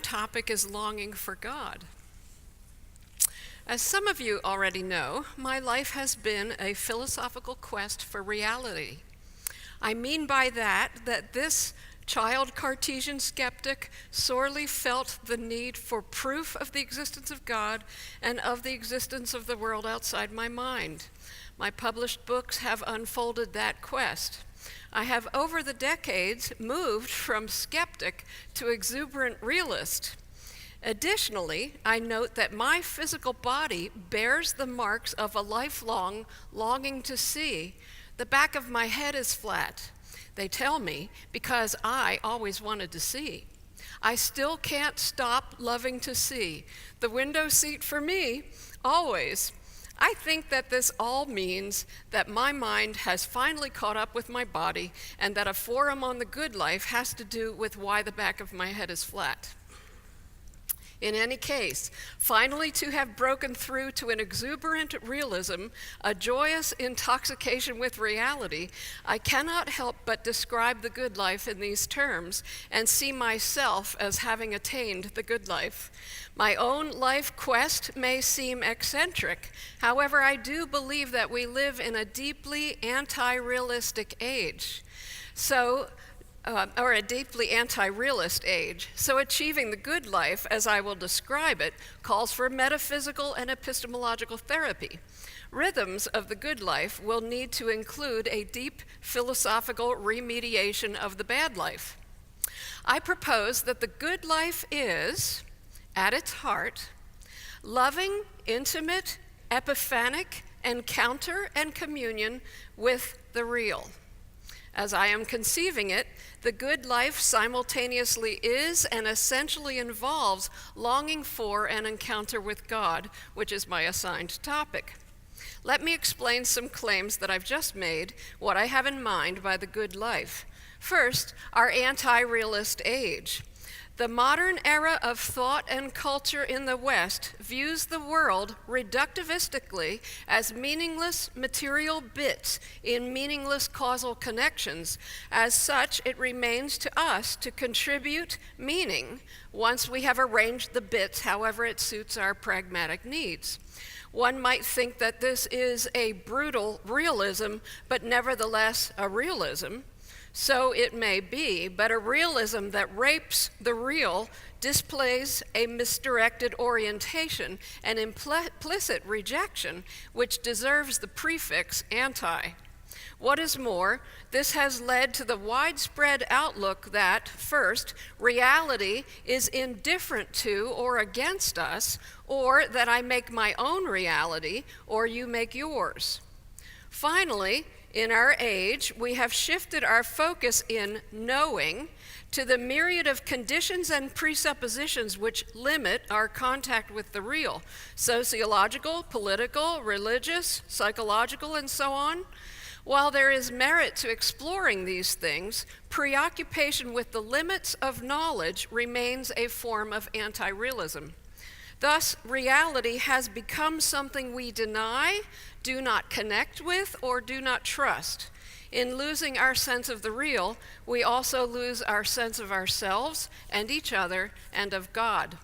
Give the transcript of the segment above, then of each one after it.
topic is longing for God. As some of you already know, my life has been a philosophical quest for reality. I mean by that this child Cartesian skeptic sorely felt the need for proof of the existence of God and of the existence of the world outside my mind. My published books have unfolded that quest. I have over the decades moved from skeptic to exuberant realist. Additionally, I note that my physical body bears the marks of a lifelong longing to see. The back of my head is flat, they tell me, because I always wanted to see. I still can't stop loving to see. The window seat for me, always. I think that this all means that my mind has finally caught up with my body and that a forum on the good life has to do with why the back of my head is flat. In any case, finally to have broken through to an exuberant realism, a joyous intoxication with reality, I cannot help but describe the good life in these terms and see myself as having attained the good life. My own life quest may seem eccentric. However, I do believe that we live in a deeply anti-realistic age. Or a deeply anti-realist age. So achieving the good life, as I will describe it, calls for metaphysical and epistemological therapy. Rhythms of the good life will need to include a deep philosophical remediation of the bad life. I propose that the good life is, at its heart, loving, intimate, epiphanic encounter and communion with the real. As I am conceiving it, the good life simultaneously is and essentially involves longing for an encounter with God, which is my assigned topic. Let me explain some claims that I've just made, what I have in mind by the good life. First, our anti-realist age. The modern era of thought and culture in the West views the world reductivistically as meaningless material bits in meaningless causal connections. As such, it remains to us to contribute meaning once we have arranged the bits however it suits our pragmatic needs. One might think that this is a brutal realism, but nevertheless a realism. So it may be, but a realism that rapes the real displays a misdirected orientation and implicit rejection, which deserves the prefix anti. What is more, this has led to the widespread outlook that, first, reality is indifferent to or against us, or that I make my own reality, or you make yours. Finally, in our age, we have shifted our focus in knowing to the myriad of conditions and presuppositions which limit our contact with the real, sociological, political, religious, psychological, and so on. While there is merit to exploring these things, preoccupation with the limits of knowledge remains a form of anti-realism. Thus, reality has become something we deny, do not connect with, or do not trust. In losing our sense of the real, we also lose our sense of ourselves and each other and of God.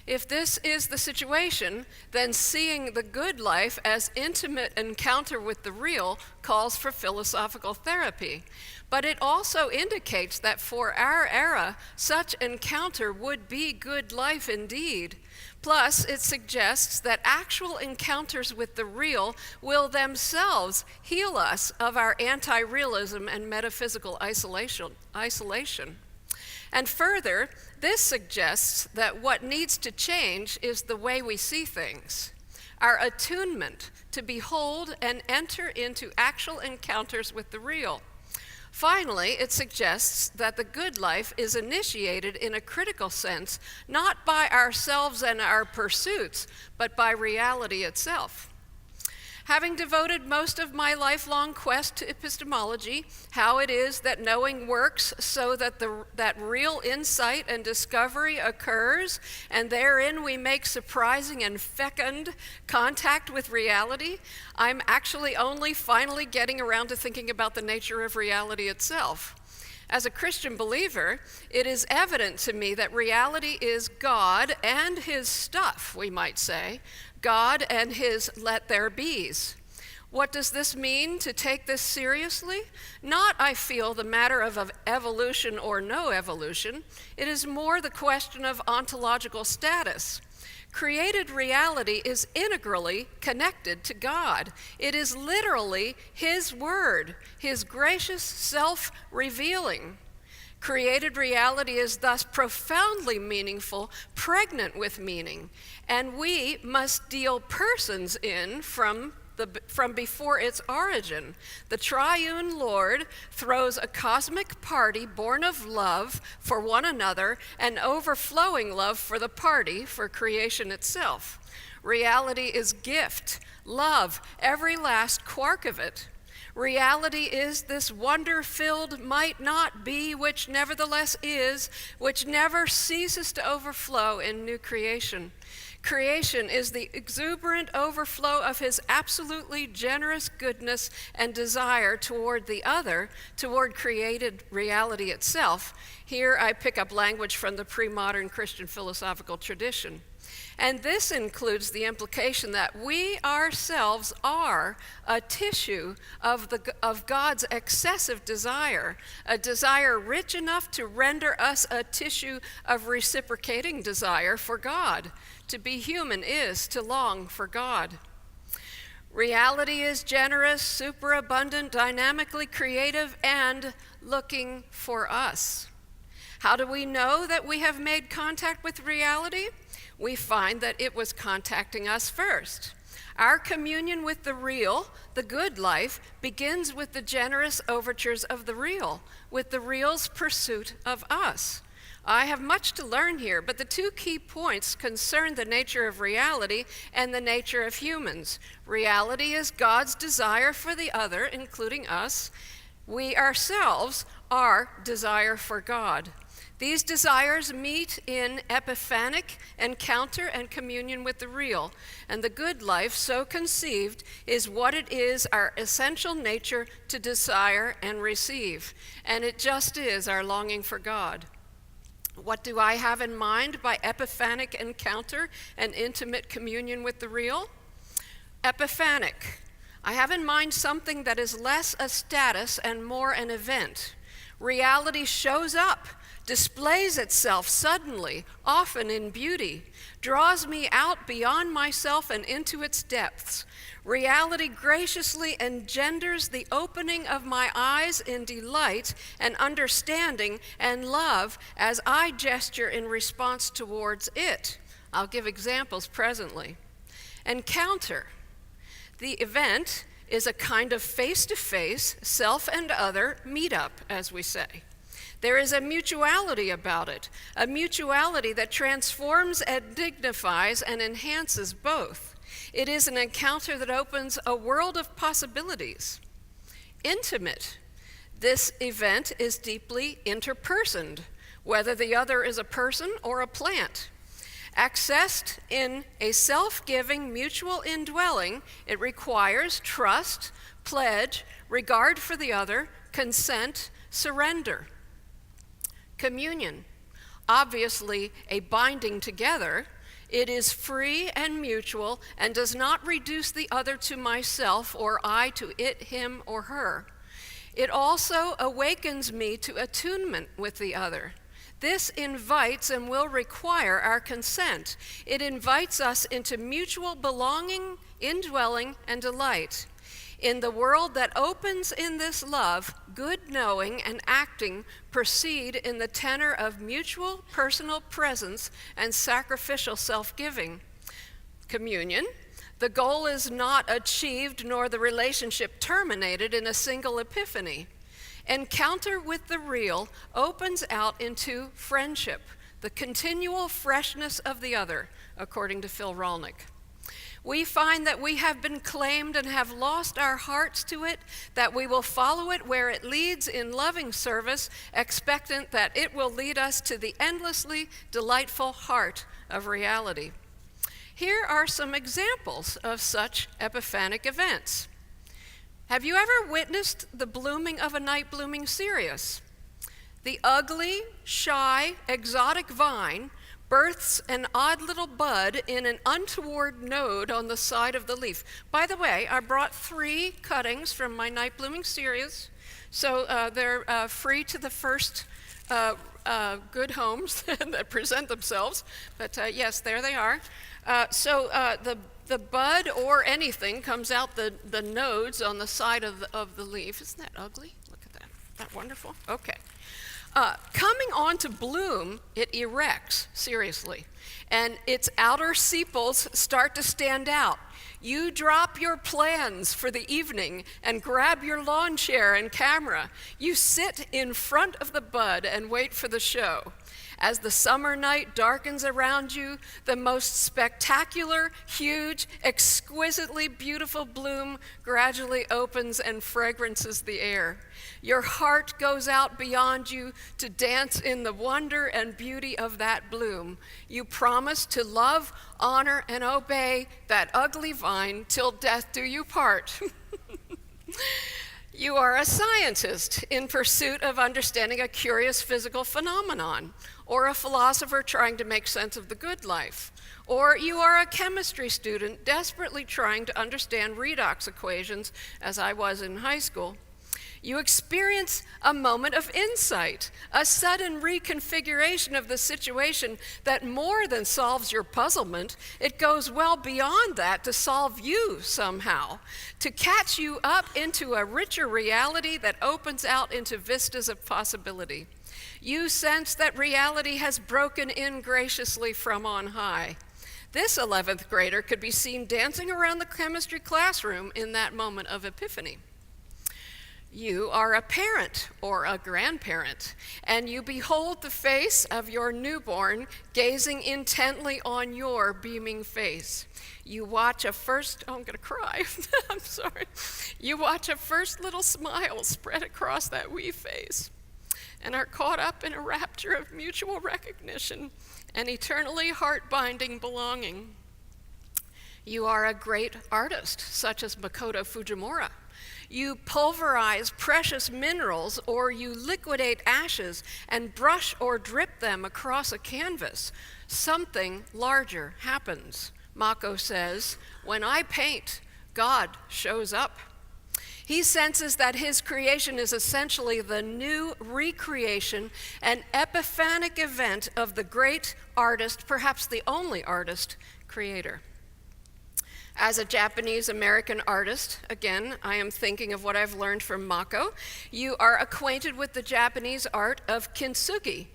If this is the situation, then seeing the good life as intimate encounter with the real calls for philosophical therapy. But it also indicates that for our era, such encounter would be good life indeed. Plus, it suggests that actual encounters with the real will themselves heal us of our anti-realism and metaphysical isolation. And further, this suggests that what needs to change is the way we see things, our attunement to behold and enter into actual encounters with the real. Finally, it suggests that the good life is initiated in a critical sense, not by ourselves and our pursuits, but by reality itself. Having devoted most of my lifelong quest to epistemology, how it is that knowing works so that that real insight and discovery occurs, and therein we make surprising and fecund contact with reality, I'm actually only finally getting around to thinking about the nature of reality itself. As a Christian believer, it is evident to me that reality is God and his stuff, we might say, God and his let there be's. What does this mean to take this seriously? Not, I feel, the matter of evolution or no evolution. It is more the question of ontological status. Created reality is integrally connected to God. It is literally his word, his gracious self-revealing. Created reality is thus profoundly meaningful, pregnant with meaning, and we must deal persons in from before its origin. The triune Lord throws a cosmic party born of love for one another and overflowing love for the party, for creation itself. Reality is gift, love, every last quark of it. Reality is this wonder-filled might not be, which nevertheless is, which never ceases to overflow in new creation. Creation is the exuberant overflow of his absolutely generous goodness and desire toward the other, toward created reality itself. Here I pick up language from the pre-modern Christian philosophical tradition. And this includes the implication that we ourselves are a tissue of God's excessive desire, a desire rich enough to render us a tissue of reciprocating desire for God. To be human is to long for God. Reality is generous, superabundant, dynamically creative, and looking for us. How do we know that we have made contact with reality? We find that it was contacting us first. Our communion with the real, the good life, begins with the generous overtures of the real, with the real's pursuit of us. I have much to learn here, but the two key points concern the nature of reality and the nature of humans. Reality is God's desire for the other, including us. We ourselves are desire for God. These desires meet in epiphanic encounter and communion with the real, and the good life, so conceived, is what it is our essential nature to desire and receive, and it just is our longing for God. What do I have in mind by epiphanic encounter and intimate communion with the real? Epiphanic. I have in mind something that is less a status and more an event. Reality shows up, displays itself suddenly, often in beauty, draws me out beyond myself and into its depths. Reality graciously engenders the opening of my eyes in delight and understanding and love as I gesture in response towards it. I'll give examples presently. Encounter. The event is a kind of face-to-face, self and other meetup, as we say. There is a mutuality about it, a mutuality that transforms and dignifies and enhances both. It is an encounter that opens a world of possibilities. Intimate. This event is deeply interpersoned, whether the other is a person or a plant. Accessed in a self-giving mutual indwelling, it requires trust, pledge, regard for the other, consent, surrender. Communion, obviously a binding together, it is free and mutual and does not reduce the other to myself or I to it, him, or her. It also awakens me to attunement with the other. This invites and will require our consent. It invites us into mutual belonging, indwelling, and delight. In the world that opens in this love, good knowing and acting proceed in the tenor of mutual personal presence and sacrificial self-giving. Communion. The goal is not achieved nor the relationship terminated in a single epiphany. Encounter with the real opens out into friendship, the continual freshness of the other, according to Phil Rolnick. We find that we have been claimed and have lost our hearts to it, that we will follow it where it leads in loving service, expectant that it will lead us to the endlessly delightful heart of reality. Here are some examples of such epiphanic events. Have you ever witnessed the blooming of a night blooming cereus? The ugly, shy, exotic vine births an odd little bud in an untoward node on the side of the leaf. By the way, I brought 3 cuttings from my night blooming series, so they're free to the first good homes that present themselves. But yes, there they are. So the bud or anything comes out the nodes on the side of the leaf. Isn't that ugly? Look at that. Isn't that wonderful? Okay. Coming on to bloom, it erects, seriously, and its outer sepals start to stand out. You drop your plans for the evening and grab your lawn chair and camera. You sit in front of the bud and wait for the show. As the summer night darkens around you, the most spectacular, huge, exquisitely beautiful bloom gradually opens and fragrances the air. Your heart goes out beyond you to dance in the wonder and beauty of that bloom. You promise to love, honor, and obey that ugly vine till death do you part. You are a scientist in pursuit of understanding a curious physical phenomenon, or a philosopher trying to make sense of the good life, or you are a chemistry student desperately trying to understand redox equations, as I was in high school. You experience a moment of insight, a sudden reconfiguration of the situation that more than solves your puzzlement. It goes well beyond that to solve you somehow, to catch you up into a richer reality that opens out into vistas of possibility. You sense that reality has broken in graciously from on high. This 11th grader could be seen dancing around the chemistry classroom in that moment of epiphany. You are a parent or a grandparent, and you behold the face of your newborn gazing intently on your beaming face. You watch a first, oh, I'm gonna cry, I'm sorry. You watch a first little smile spread across that wee face and are caught up in a rapture of mutual recognition and eternally heart-binding belonging. You are a great artist, such as Makoto Fujimura. You pulverize precious minerals, or you liquidate ashes and brush or drip them across a canvas. Something larger happens. Mako says, when I paint, God shows up. He senses that his creation is essentially the new recreation, an epiphanic event of the great artist, perhaps the only artist, creator. As a Japanese-American artist, again, I am thinking of what I've learned from Mako. You are acquainted with the Japanese art of kintsugi,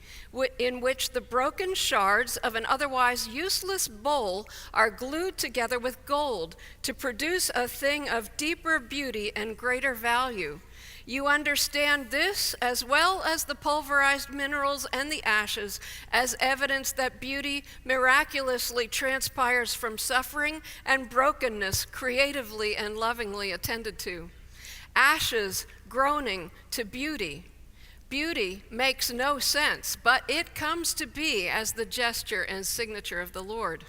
in which the broken shards of an otherwise useless bowl are glued together with gold to produce a thing of deeper beauty and greater value. You understand this, as well as the pulverized minerals and the ashes, as evidence that beauty miraculously transpires from suffering and brokenness creatively and lovingly attended to. Ashes groaning to beauty. Beauty makes no sense, but it comes to be as the gesture and signature of the Lord.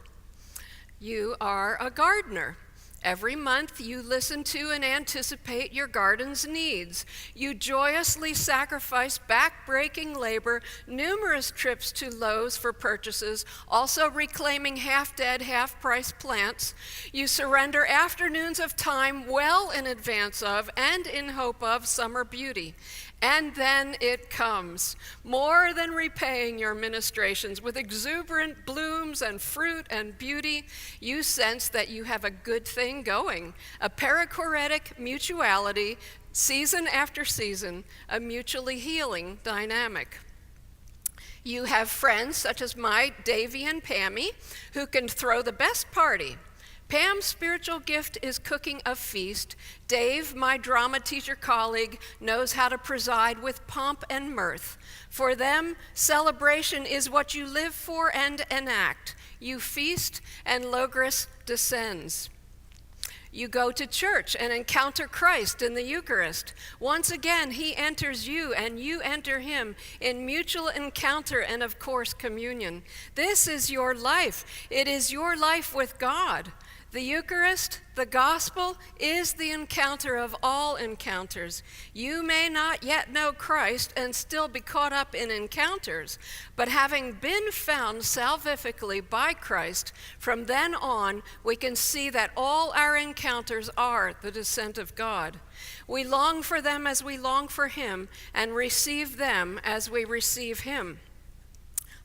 You are a gardener. Every month you listen to and anticipate your garden's needs. You joyously sacrifice back-breaking labor, numerous trips to Lowe's for purchases, also reclaiming half-dead, half-price plants. You surrender afternoons of time well in advance of and in hope of summer beauty. And then it comes, more than repaying your ministrations with exuberant blooms and fruit and beauty. You sense that you have a good thing going, a perichoretic mutuality, season after season, a mutually healing dynamic. You have friends such as my Davy and Pammy, who can throw the best party. Pam's spiritual gift is cooking a feast. Dave, my drama teacher colleague, knows how to preside with pomp and mirth. For them, celebration is what you live for and enact. You feast, and Logos descends. You go to church and encounter Christ in the Eucharist. Once again, he enters you and you enter him in mutual encounter and, of course, communion. This is your life. It is your life with God. The Eucharist, the gospel, is the encounter of all encounters. You may not yet know Christ and still be caught up in encounters, but having been found salvifically by Christ, from then on we can see that all our encounters are the descent of God. We long for them as we long for him, and receive them as we receive him.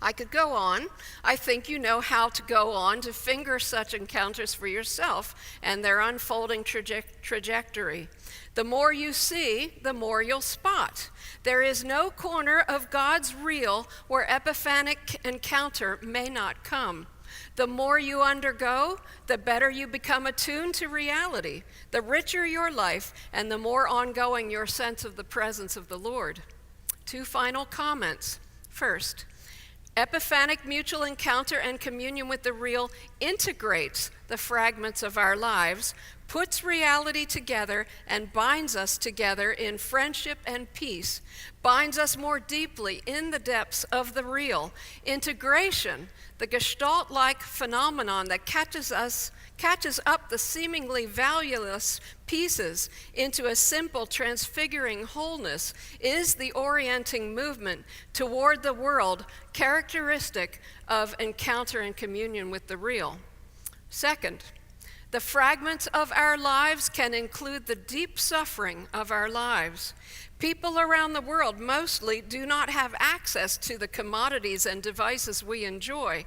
I could go on. I think you know how to go on to finger such encounters for yourself and their unfolding trajectory. The more you see, the more you'll spot. There is no corner of God's real where epiphanic encounter may not come. The more you undergo, the better you become attuned to reality, the richer your life, and the more ongoing your sense of the presence of the Lord. 2 final comments. First, epiphanic mutual encounter and communion with the real integrates the fragments of our lives, puts reality together, and binds us together in friendship and peace, binds us more deeply in the depths of the real. Integration, the Gestalt-like phenomenon that catches up the seemingly valueless pieces into a simple transfiguring wholeness, is the orienting movement toward the world characteristic of encounter and communion with the real. Second, the fragments of our lives can include the deep suffering of our lives. People around the world mostly do not have access to the commodities and devices we enjoy.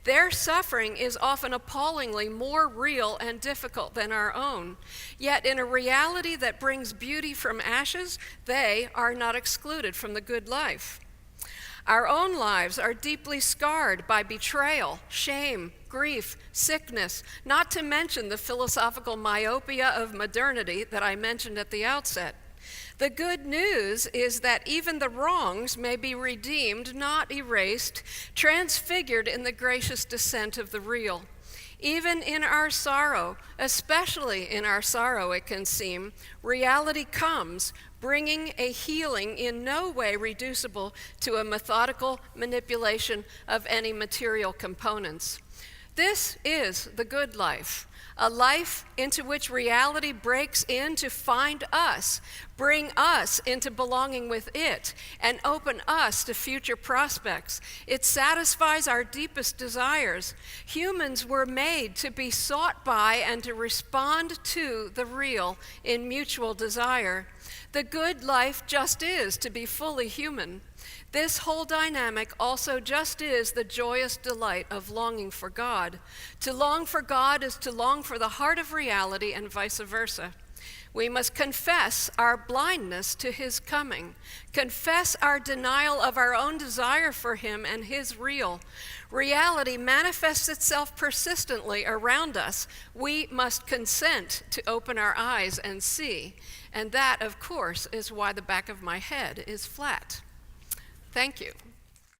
Their suffering is often appallingly more real and difficult than our own. Yet in a reality that brings beauty from ashes, they are not excluded from the good life. Our own lives are deeply scarred by betrayal, shame, grief, sickness, not to mention the philosophical myopia of modernity that I mentioned at the outset. The good news is that even the wrongs may be redeemed, not erased, transfigured in the gracious descent of the real. Even in our sorrow, especially in our sorrow, it can seem, reality comes, bringing a healing in no way reducible to a methodical manipulation of any material components. This is the good life, a life into which reality breaks in to find us, bring us into belonging with it, and open us to future prospects. It satisfies our deepest desires. Humans were made to be sought by and to respond to the real in mutual desire. The good life just is to be fully human. This whole dynamic also just is the joyous delight of longing for God. To long for God is to long for the heart of reality and vice versa. We must confess our blindness to his coming, confess our denial of our own desire for him and his real. Reality manifests itself persistently around us. We must consent to open our eyes and see. And that, of course, is why the back of my head is flat. Thank you.